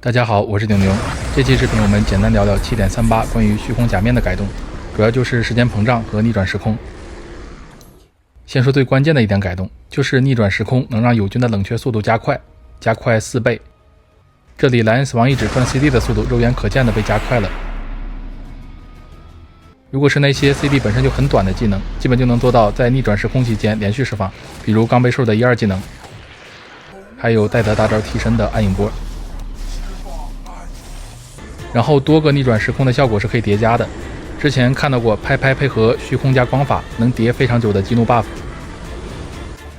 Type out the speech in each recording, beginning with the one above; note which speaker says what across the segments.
Speaker 1: 大家好，我是顶牛。这期视频我们简单聊聊 7.38 关于虚空假面的改动，主要就是时间膨胀和逆转时空。先说最关键的一点改动，就是逆转时空能让友军的冷却速度加快4倍。这里莱恩死亡遗址转 CD 的速度肉眼可见的被加快了。如果是那些 CD 本身就很短的技能，基本就能做到在逆转时空期间连续释放，比如钢背兽的1、2技能，还有戴德大招替身的暗影波。然后多个逆转时空的效果是可以叠加的，之前看到过拍配合虚空加光法能叠非常久的激怒 buff，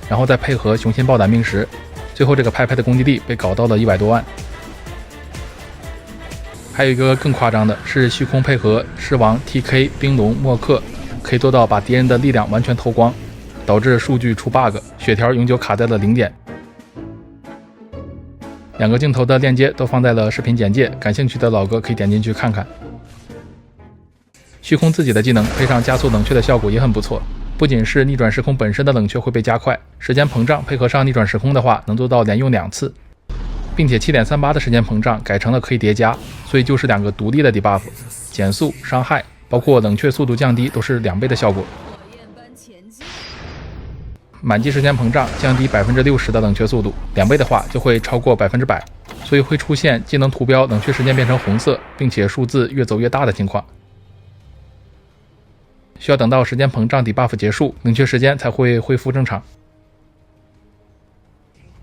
Speaker 1: 然后再配合雄心爆胆命石，最后这个拍的攻击力被搞到了100多万。还有一个更夸张的是虚空配合狮王 TK 冰龙默克，可以做到把敌人的力量完全偷光，导致数据出 bug， 血条永久卡在了0点。两个镜头的链接都放在了视频简介，感兴趣的老哥可以点进去看看。虚空自己的技能配上加速冷却的效果也很不错，不仅是逆转时空本身的冷却会被加快，时间膨胀配合上逆转时空的话能做到连用2次，并且 7.38 的时间膨胀改成了可以叠加，所以就是2个独立的 debuff， 减速、伤害包括冷却速度降低都是2倍的效果。满级时间膨胀降低 60% 的冷却速度，2倍的话就会超过 100%， 所以会出现技能图标冷却时间变成红色，并且数字越走越大的情况。需要等到时间膨胀 debuff 结束，冷却时间才会恢复正常。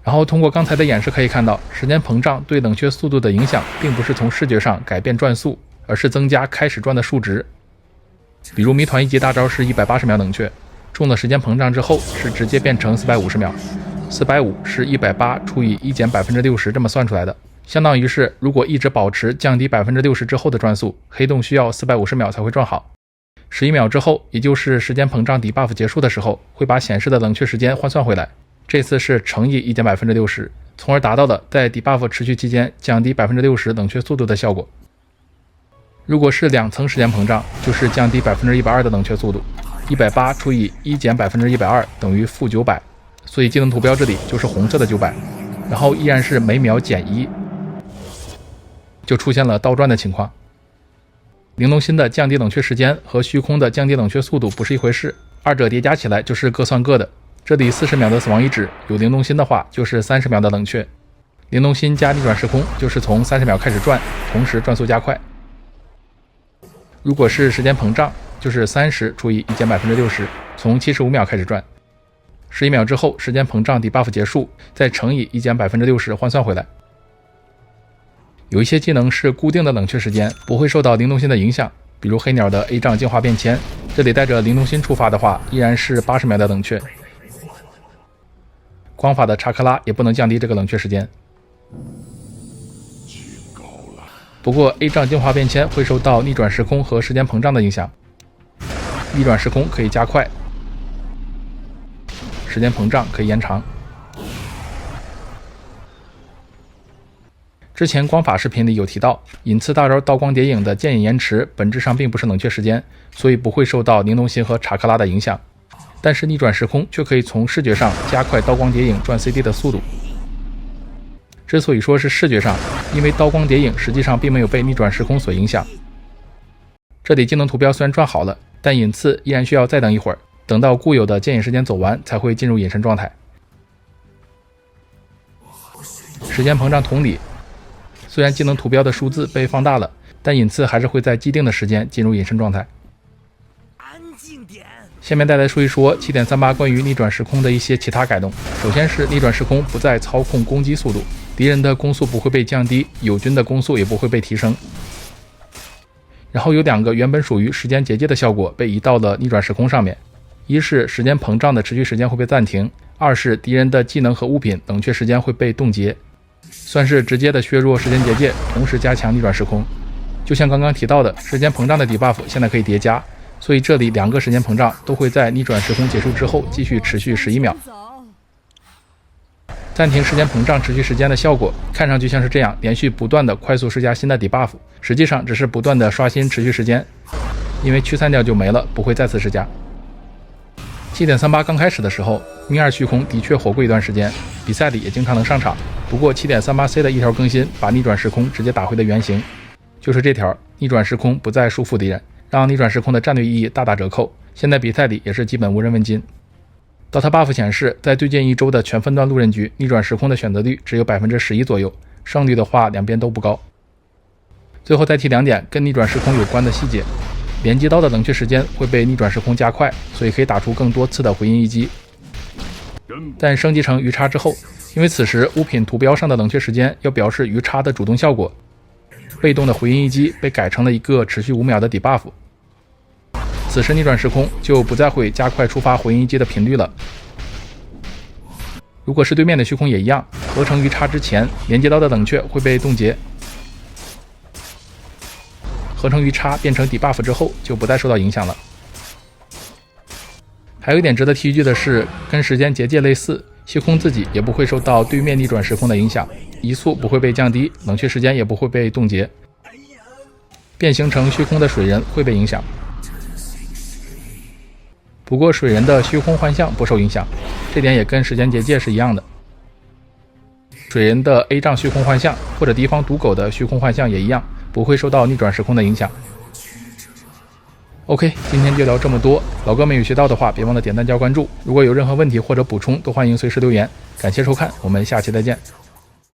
Speaker 1: 然后通过刚才的演示可以看到，时间膨胀对冷却速度的影响并不是从视觉上改变转速，而是增加开始转的数值。比如谜团1级大招是180秒冷却，中了时间膨胀之后是直接变成450秒，450是180除以1减 60% 这么算出来的，相当于是如果一直保持降低 60% 之后的转速，黑洞需要450秒才会转好。11秒之后，也就是时间膨胀 debuff 结束的时候，会把显示的冷却时间换算回来，这次是乘以1减 60%， 从而达到了在 debuff 持续期间降低 60% 冷却速度的效果。如果是2层时间膨胀，就是降低 120% 的冷却速度，180除以1减 120% 等于负900，所以技能图标这里就是红色的900，然后依然是每秒减1，就出现了倒转的情况。灵动心的降低冷却时间和虚空的降低冷却速度不是一回事，二者叠加起来就是各算各的。这里40秒的死亡遗址有灵动心的话就是30秒的冷却，灵动心加逆转时空就是从30秒开始转，同时转速加快。如果是时间膨胀，就是30除以1减 60%， 从75秒开始转，11秒之后时间膨胀 debuff 结束，再乘以1减 60% 换算回来。有一些技能是固定的冷却时间，不会受到灵动心的影响，比如黑鸟的 A 杖净化变迁，这里带着灵动心触发的话依然是80秒的冷却。光法的查克拉也不能降低这个冷却时间。不过 A 杖净化变迁会受到逆转时空和时间膨胀的影响，逆转时空可以加快，时间膨胀可以延长。之前光法视频里有提到，隐刺大招刀光谍影的剑影延迟本质上并不是冷却时间，所以不会受到灵动心和查克拉的影响，但是逆转时空却可以从视觉上加快刀光谍影转 CD 的速度。之所以说是视觉上，因为刀光谍影实际上并没有被逆转时空所影响。这里技能图标虽然转好了，但隐刺依然需要再等一会儿，等到固有的剑影时间走完才会进入隐身状态。时间膨胀同理，虽然技能图标的数字被放大了，但隐刺还是会在既定的时间进入隐身状态。下面再来说一说 7.38 关于逆转时空的一些其他改动。首先是逆转时空不再操控攻击速度，敌人的攻速不会被降低，友军的攻速也不会被提升。然后有2个原本属于时间结界的效果被移到了逆转时空上面，一是时间膨胀的持续时间会被暂停，二是敌人的技能和物品冷却时间会被冻结，算是直接的削弱时间结界，同时加强逆转时空。就像刚刚提到的，时间膨胀的 debuff 现在可以叠加，所以这里2个时间膨胀都会在逆转时空结束之后继续持续11秒。暂停时间膨胀持续时间的效果看上去像是这样连续不断的快速施加新的 debuff， 实际上只是不断的刷新持续时间，因为驱散掉就没了，不会再次施加。7.38 刚开始的时候，咪2虚空的确火过一段时间，比赛里也经常能上场。不过 7.38C 的一条更新把逆转时空直接打回了原形，就是这条逆转时空不再束缚敌人，让逆转时空的战略意义大打折扣。现在比赛里也是基本无人问津。DOTA buff 显示，在最近一周的全分段路人局，逆转时空的选择率只有 11% 左右，胜率的话两边都不高。最后再提2点跟逆转时空有关的细节。连击刀的冷却时间会被逆转时空加快，所以可以打出更多次的回音一击。但升级成鱼叉之后，因为此时物品图标上的冷却时间要表示鱼叉的主动效果，被动的回音一击被改成了一个持续5秒的底 buff。此时逆转时空就不再会加快触发回音一击的频率了。如果是对面的虚空也一样，合成鱼叉之前，连接刀的冷却会被冻结。合成鱼叉变成底 buff 之后就不再受到影响了。还有一点值得提一句的是，跟时间结界类似，虚空自己也不会受到对面逆转时空的影响，移速不会被降低，冷却时间也不会被冻结。变形成虚空的水人会被影响，不过水人的虚空幻象不受影响，这点也跟时间结界是一样的。水人的 A 杖虚空幻象或者敌方毒狗的虚空幻象也一样，不会受到逆转时空的影响。OK， 今天就聊这么多，老哥们有学到的话别忘了点赞加关注，如果有任何问题或者补充都欢迎随时留言。感谢收看，我们下期再见。